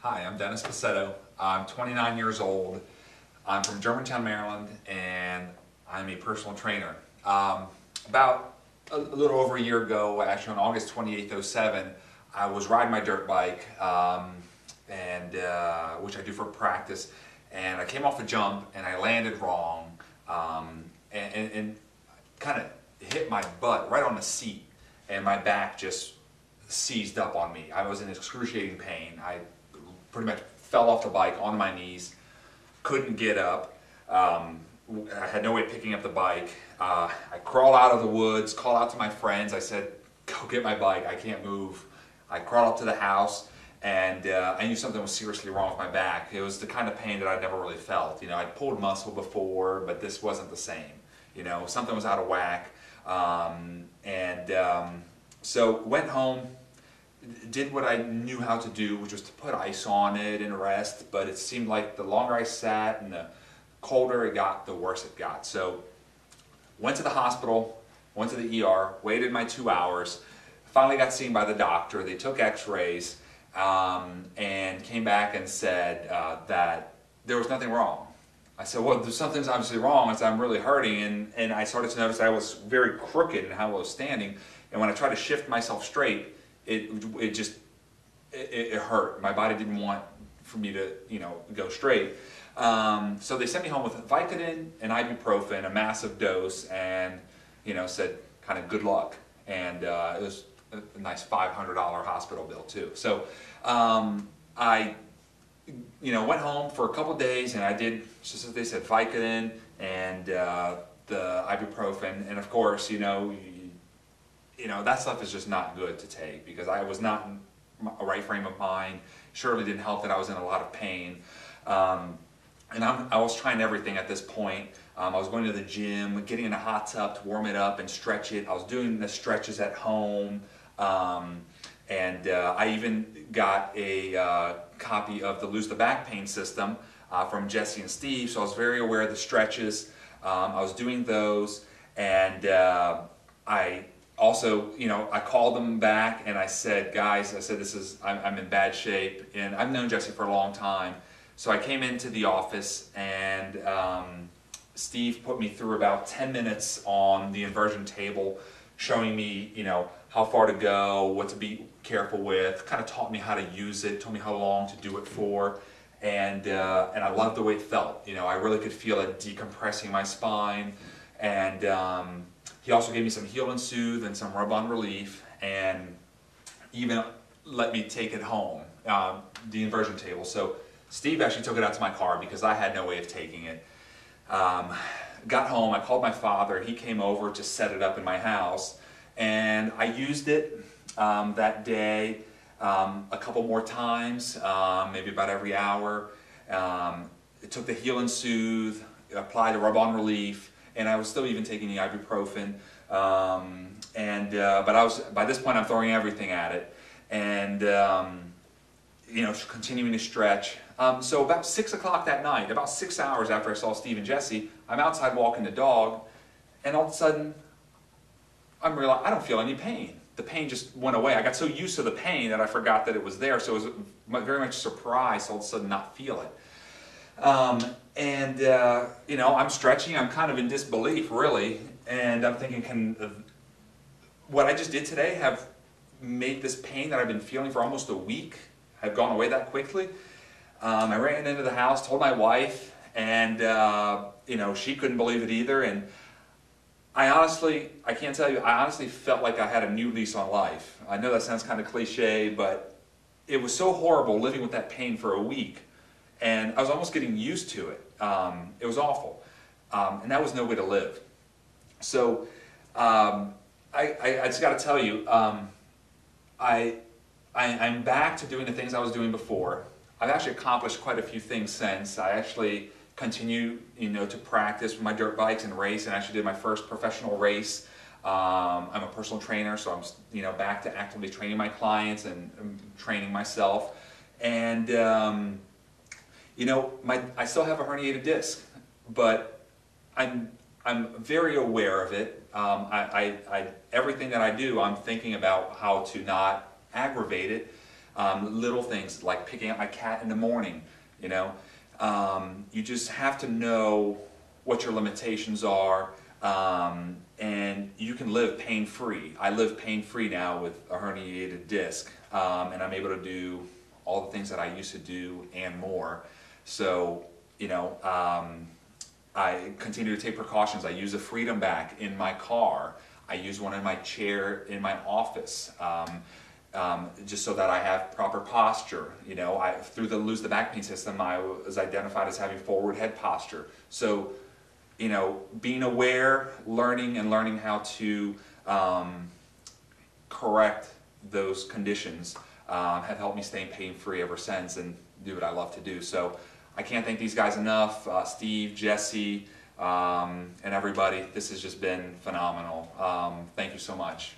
Hi, I'm Dennis Pacetto. I'm 29 years old. I'm from Germantown, Maryland, and I'm a personal trainer. About a little over a year ago, actually on August 28th, '07, I was riding my dirt bike, which I do for practice, and I came off a jump and I landed wrong, and kind of hit my butt right on the seat, and my back just seized up on me. I was in excruciating pain. I pretty much fell off the bike on my knees, couldn't get up. I had no way of picking up the bike. I crawled out of the woods, called out to my friends. I said, go get my bike, I can't move. I crawled up to the house, and I knew something was seriously wrong with my back. It was the kind of pain that I'd never really felt. You know, I'd pulled muscle before, but this wasn't the same. You know, something was out of whack. So went home, did what I knew how to do, which was to put ice on it and rest, but it seemed like the longer I sat and the colder it got, the worse it got. So went to the hospital, went to the ER, waited my 2 hours, finally got seen by the doctor. They took x-rays and came back and said that there was nothing wrong. I said, well, something's obviously wrong. I said, I'm really hurting, and I started to notice I was very crooked in how I was standing, and when I tried to shift myself straight, it hurt. My body didn't want for me to, go straight. So they sent me home with Vicodin and ibuprofen, a massive dose, and said kind of good luck. And it was a nice $500 hospital bill too. So I went home for a couple of days, and I did just as they said, Vicodin and the ibuprofen, and of course, that stuff is just not good to take because I was not in a right frame of mind. Surely didn't help that I was in a lot of pain. And I was trying everything at this point. I was going to the gym, getting in a hot tub to warm it up and stretch it. I was doing the stretches at home. I even got a copy of the Lose the Back Pain system from Jesse and Steve, so I was very aware of the stretches. I was doing those, and I also, I called them back and I said, guys, I'm in bad shape, and I've known Jesse for a long time. So I came into the office, and Steve put me through about 10 minutes on the inversion table, showing me, how far to go, what to be careful with, kind of taught me how to use it, told me how long to do it for, and I loved the way it felt. I really could feel it decompressing my spine, and he also gave me some Heal and Soothe and some Rub-On Relief, and even let me take it home, the inversion table. So Steve actually took it out to my car because I had no way of taking it. Got home, I called my father, he came over to set it up in my house, and I used it that day a couple more times, maybe about every hour. It took the Heal and Soothe, applied the Rub-On Relief, and I was still even taking the ibuprofen. But by this point I'm throwing everything at it, and continuing to stretch. So about 6 o'clock that night, about 6 hours after I saw Steve and Jesse, I'm outside walking the dog, and all of a sudden I'm realizing I don't feel any pain. The pain just went away. I got so used to the pain that I forgot that it was there, so it was very much surprised to all of a sudden not feel it. I'm stretching, I'm kind of in disbelief, really, and I'm thinking, what I just did today have made this pain that I've been feeling for almost a week have gone away that quickly? I ran into the house, told my wife, and she couldn't believe it either, and I can't tell you, I honestly felt like I had a new lease on life. I know that sounds kind of cliche, but it was so horrible living with that pain for a week, and I was almost getting used to it. It was awful, and that was no way to live. So I just got to tell you, I'm back to doing the things I was doing before. I've actually accomplished quite a few things since. I actually continue, to practice with my dirt bikes and race, and actually did my first professional race. I'm a personal trainer, so I'm, back to actively training my clients and training myself. And I still have a herniated disc, but I'm very aware of it. Everything that I do, I'm thinking about how to not aggravate it. Little things like picking up my cat in the morning, you know. You just have to know what your limitations are, and you can live pain-free. I live pain-free now with a herniated disc, and I'm able to do all the things that I used to do and more. So, you know, I continue to take precautions. I use a Freedom Back in my car. I use one in my chair in my office, just so that I have proper posture. You know, through the Lose the Back Pain system, I was identified as having forward head posture. So, you know, being aware, learning how to correct those conditions have helped me stay pain-free ever since and do what I love to do. So I can't thank these guys enough, Steve, Jesse, and everybody. This has just been phenomenal. Thank you so much.